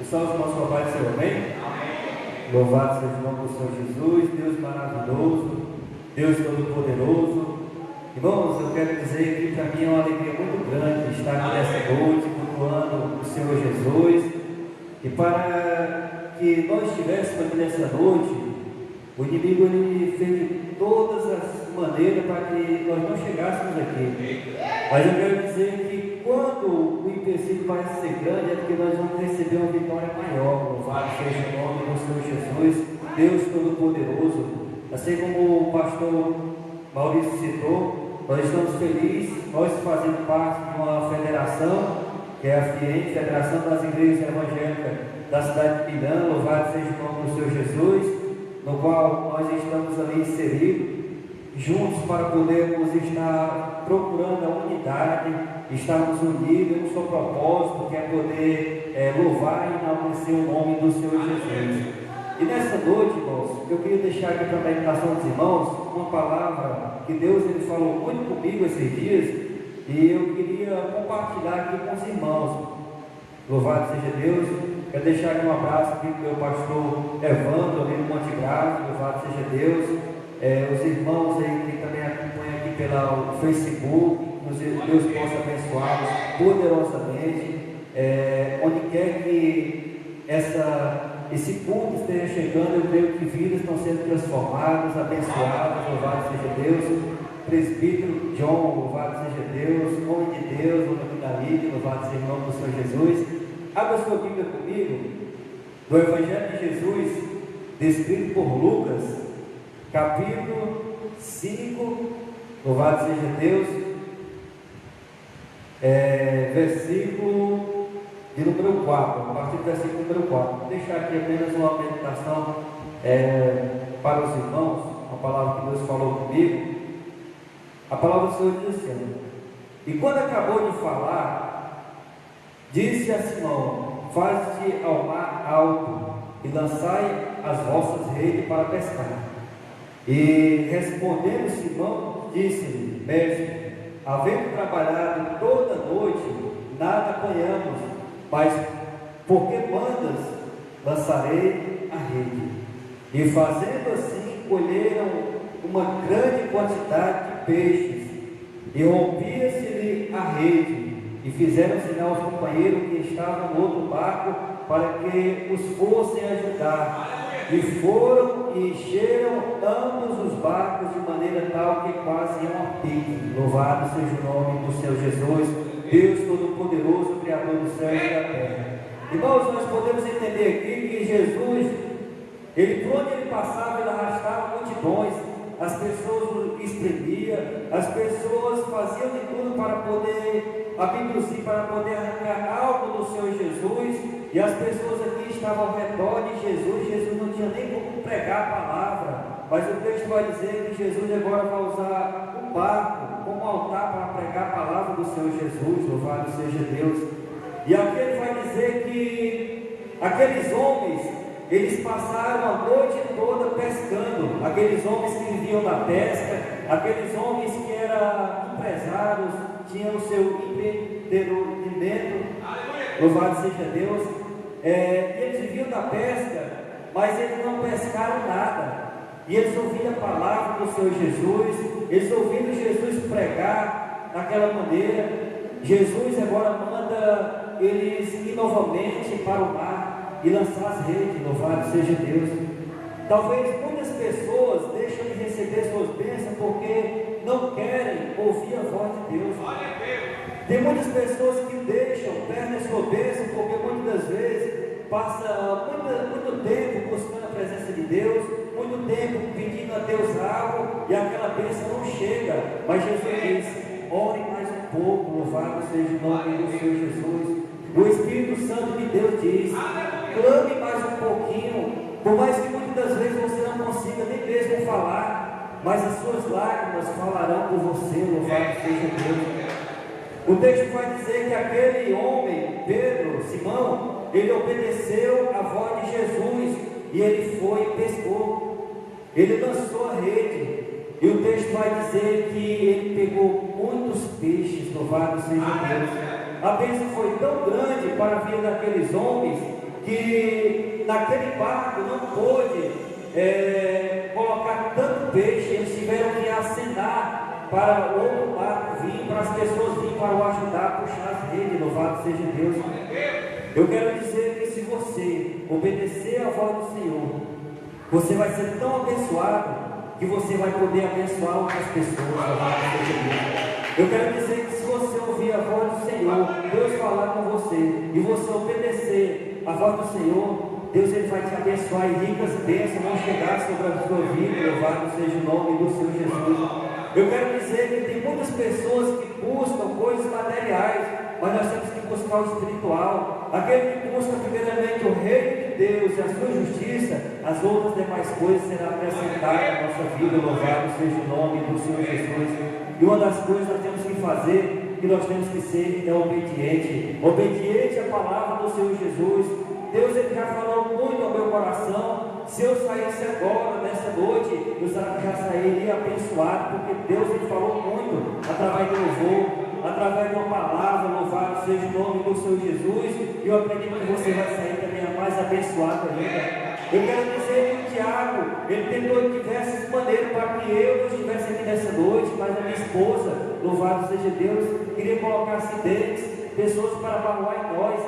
Pessoal, os nossos papai do Senhor, amém? Louvado seja o nome do Senhor Jesus, Deus maravilhoso, Deus todo-poderoso. Irmãos, eu quero dizer que para mim é uma alegria muito grande estar aqui nessa noite, cultuando o Senhor Jesus. E para que nós estivéssemos aqui nessa noite, o inimigo ele fez de todas as maneiras para que nós não chegássemos aqui. Mas eu quero dizer que quando o empecilho vai ser grande, é porque nós vamos receber uma vitória maior. Louvado seja o nome do Senhor Jesus, Deus Todo-Poderoso. Assim como o pastor Maurício citou, nós estamos felizes, nós fazemos parte de uma federação, que é a FIEM, Federação das Igrejas Evangélicas da cidade de Milão. Louvado seja o nome do Senhor Jesus, no qual nós estamos ali inseridos, juntos para podermos estar procurando a unidade, estarmos unidos em um só propósito, que é poder louvar e enaltecer o nome do Senhor Jesus. E nessa noite, irmãos, eu queria deixar aqui para a meditação dos irmãos uma palavra que Deus ele falou muito comigo esses dias, e eu queria compartilhar aqui com os irmãos. Louvado seja Deus. Quero deixar aqui um abraço aqui para o meu pastor Evandro, ali no Monte Grave. Louvado seja Deus. Os irmãos aí que também acompanham aqui pelo Facebook, Deus possa abençoá-los poderosamente. Onde quer que esse culto esteja chegando, eu creio que vidas estão sendo transformadas, abençoadas. Louvado seja Deus. Presbítero John, louvado seja Deus. Homem de Deus, homem da Lídia, louvado seja o nome do Senhor Jesus. Abra sua Bíblia comigo, do Evangelho de Jesus, descrito por Lucas, capítulo 5, louvado seja Deus, versículo de número 4, a partir do versículo número 4. Vou deixar aqui apenas uma meditação para os irmãos, uma palavra que Deus falou comigo. A palavra do Senhor diz assim: e quando acabou de falar, disse a Simão: faze-te ao mar alto e lançai as vossas redes para pescar. E respondendo Simão, disse-lhe: mestre, havendo trabalhado toda a noite, nada apanhamos, mas porque mandas, lançarei a rede. E fazendo assim, colheram uma grande quantidade de peixes, e rompia-se-lhe a rede, e fizeram sinal aos companheiros que estavam no outro barco para que os fossem ajudar. E foram e encheram ambos os barcos de maneira tal que quase iam a pique. Louvado seja o nome do Senhor Jesus, Deus Todo-Poderoso, Criador do céu e da terra. Irmãos, nós podemos entender aqui que Jesus, por onde ele passava, ele arrastava multidões. As pessoas o espremia, as pessoas faziam de tudo para poder abduzir, para poder arrancar algo do Senhor Jesus, e as pessoas aqui estavam ao redor de Jesus. Jesus não tinha nem como pregar a palavra, mas o texto vai dizer que Jesus agora vai usar o barco como altar para pregar a palavra do Senhor Jesus. Louvado seja Deus. E aqui ele vai dizer que aqueles homens, eles passaram a noite toda pescando. Aqueles homens que viviam da pesca, aqueles homens que eram empresários, tinham o seu empreendimento, louvado seja Deus. Eles viviam da pesca, mas eles não pescaram nada. E eles ouviram a palavra do Senhor Jesus, eles ouviram Jesus pregar daquela maneira. Jesus agora manda eles ir novamente para o mar e lançar as redes. Louvado seja Deus. Talvez muitas pessoas deixam de receber suas bênçãos porque não querem ouvir a voz de Deus. Tem muitas pessoas que perdem a sua bênção porque muitas vezes passa muito tempo buscando a presença de Deus, muito tempo pedindo a Deus algo e aquela bênção não chega. Mas Jesus disse: ore mais um pouco. Louvado seja o nome do Senhor Jesus. O Espírito Santo de Deus diz: clame mais um pouquinho, por mais que muitas vezes você não consiga nem mesmo falar, mas as suas lágrimas falarão por você. Louvado seja Deus. O texto vai dizer que aquele homem, Pedro, Simão, ele obedeceu a voz de Jesus e ele foi e pescou. Ele lançou a rede e o texto vai dizer que ele pegou muitos peixes. Louvado seja Deus. A bênção foi tão grande para a vida daqueles homens que naquele barco não pôde colocar tanto peixe, eles tiveram que acenar para outro barco vir, para as pessoas virem para o ajudar a puxar as redes. Louvado seja Deus. Eu quero dizer que se você obedecer à voz do Senhor, você vai ser tão abençoado que você vai poder abençoar outras pessoas. Louvado seja Deus. Eu quero dizer que se você ouvir a voz do Senhor, Deus falar com você, e você obedecer a voz do Senhor, Deus ele vai te abençoar e ricas bênçãos vão chegar sobre a sua vida. Louvado seja o nome do Senhor Jesus. Eu quero dizer que tem muitas pessoas que buscam coisas materiais, mas nós temos que buscar o espiritual. Aquele que busca primeiramente o reino de Deus e a sua justiça, as outras demais coisas serão acrescentadas à nossa vida. Louvado seja o nome do Senhor Jesus. E uma das coisas que nós temos que fazer, que nós temos que ser, obediente. Obediente à palavra do Senhor Jesus. Deus ele já falou muito ao meu coração. Se eu saísse agora, nessa noite, eu já sairia abençoado, porque Deus ele falou muito, através do louvor, através de uma palavra. Louvado seja o nome do Senhor Jesus. E eu acredito que você vai sair também mais abençoado ainda. Eu quero dizer que o Tiago, ele tentou de diversas maneiras para que eu não estivesse aqui nessa noite, mas a minha esposa, louvado seja Deus, queria colocar acidentes, pessoas para magoar em nós.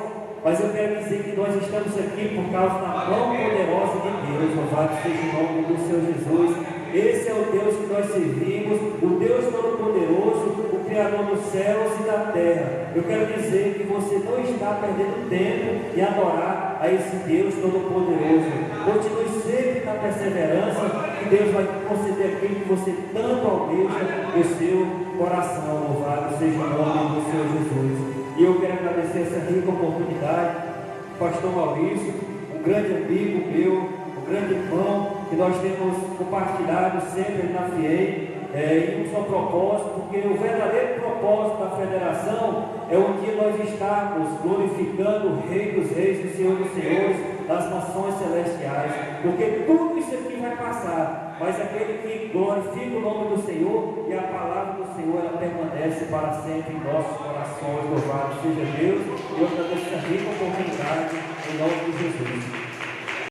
Mas eu quero dizer que nós estamos aqui por causa da mão poderosa de Deus. Louvado seja o nome do Senhor Jesus. Esse é o Deus que nós servimos, o Deus Todo-Poderoso, o Criador dos céus e da terra. Eu quero dizer que você não está perdendo tempo em adorar a esse Deus Todo-Poderoso. Continue sempre na perseverança, que Deus vai conceder aquilo que você tanto almeja no seu coração. Louvado seja o nome do Senhor Jesus. E eu quero agradecer essa rica oportunidade, pastor Maurício, um grande amigo meu, um grande irmão, que nós temos compartilhado sempre na FIEI, em um só propósito, porque o verdadeiro propósito da federação é um dia nós estarmos glorificando o Rei dos Reis e o Senhor dos Senhores, das nações celestiais, porque tudo isso aqui vai passar, mas aquele que glorifica o nome do Senhor e a palavra do Senhor, ela permanece para sempre em nossos corações. Louvado seja Deus. E eu agradeço essa rica oportunidade em nome de Jesus.